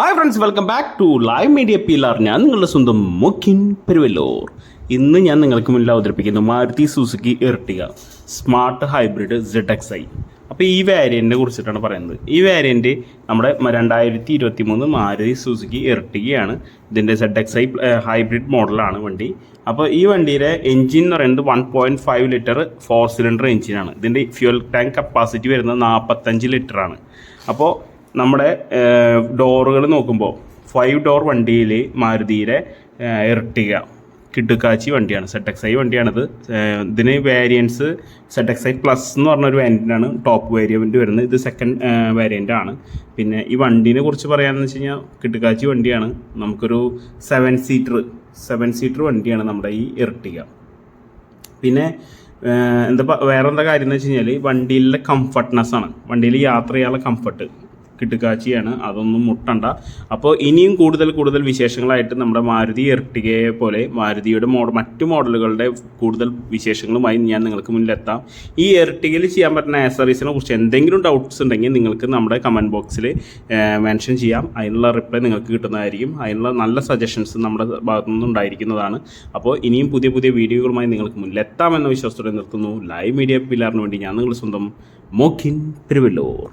Hi friends, welcome back to live media pillar. ഞാൻ നിങ്ങളുടെ സ്വന്തം മുഖ്യൻ പെരുവല്ലൂർ. ഇന്ന് ഞാൻ നിങ്ങൾക്ക് മുന്നിൽ അവതരിപ്പിക്കുന്നു Maruti Suzuki Ertiga smart hybrid ZXi. അപ്പോൾ ഈ വേരിയൻറ്റിനെ കുറിച്ചിട്ടാണ് പറയുന്നത്. ഈ വേരിയൻറ്റ് നമ്മുടെ 2023 മാരുതി സുസുക്കി എർട്ടിഗയാണ്. ഇതിൻ്റെ ZXi ഹൈബ്രിഡ് മോഡലാണ് വണ്ടി. അപ്പോൾ ഈ വണ്ടിയുടെ എൻജിൻ എന്ന് പറയുന്നത് 1.5 ലിറ്റർ 4 സിലിണ്ടർ എൻജിനാണ്. ഇതിൻ്റെ ഫ്യൂൽ ടാങ്ക് കപ്പാസിറ്റി വരുന്നത് 45 ലിറ്ററാണ്. അപ്പോൾ നമ്മുടെ ഡോറുകൾ നോക്കുമ്പോൾ 5 ഡോർ വണ്ടിയിൽ മാരുതിയുടെ എർട്ടിഗ കിടുക്കാച്ചി വണ്ടിയാണ്. ZXi വണ്ടിയാണിത്. ഇതിന് വേരിയൻസ് ZXi പ്ലസ് എന്ന് പറഞ്ഞൊരു വേരിയൻ്റാണ് ടോപ്പ് വേരിയൻറ്റ് വരുന്നത്. ഇത് സെക്കൻഡ് വേരിയൻ്റ് ആണ്. പിന്നെ ഈ വണ്ടീനെ കുറിച്ച് പറയാമെന്ന് വെച്ച് കഴിഞ്ഞാൽ കിടുക്കാച്ചി വണ്ടിയാണ്. നമുക്കൊരു 7 സീറ്റർ വണ്ടിയാണ് നമ്മുടെ ഈ എർട്ടിഗ. പിന്നെ വേറെന്താ കാര്യം എന്ന് വെച്ച് കഴിഞ്ഞാൽ വണ്ടിയിലെ കംഫർട്ട്നെസ്സാണ്. വണ്ടിയിൽ യാത്ര ചെയ്യാനുള്ള കംഫർട്ട് കിട്ടുകാച്ചിയാണ്. അതൊന്നും മുട്ടണ്ട. അപ്പോൾ ഇനിയും കൂടുതൽ വിശേഷങ്ങളായിട്ട് നമ്മുടെ മാരുതി എർട്ടിഗയെ പോലെ മാരുതിയുടെ മറ്റു മോഡലുകളുടെ കൂടുതൽ വിശേഷങ്ങളുമായി ഞാൻ നിങ്ങൾക്ക് മുന്നിലെത്താം. ഈ എർട്ടിഗയിൽ ചെയ്യാൻ പറ്റുന്ന ആക്സസറീസിനെ കുറിച്ച് എന്തെങ്കിലും ഡൗട്ട്സ് ഉണ്ടെങ്കിൽ നിങ്ങൾക്ക് നമ്മുടെ കമൻറ്റ് ബോക്സിൽ മെൻഷൻ ചെയ്യാം. അതിനുള്ള റിപ്ലൈ നിങ്ങൾക്ക് കിട്ടുന്നതായിരിക്കും. അതിനുള്ള നല്ല സജഷൻസ് നമ്മുടെ ഭാഗത്തു നിന്നുണ്ടായിരിക്കുന്നതാണ്. അപ്പോൾ ഇനിയും പുതിയ വീഡിയോകളുമായി നിങ്ങൾക്ക് മുന്നിലെത്താമെന്ന വിശ്വാസത്തോടെ നിർത്തുന്നു. ലൈവ് മീഡിയ പിലാറിന് വേണ്ടി ഞാൻ നിങ്ങളുടെ സ്വന്തം മോഖിൻ പെരുവല്ലൂർ.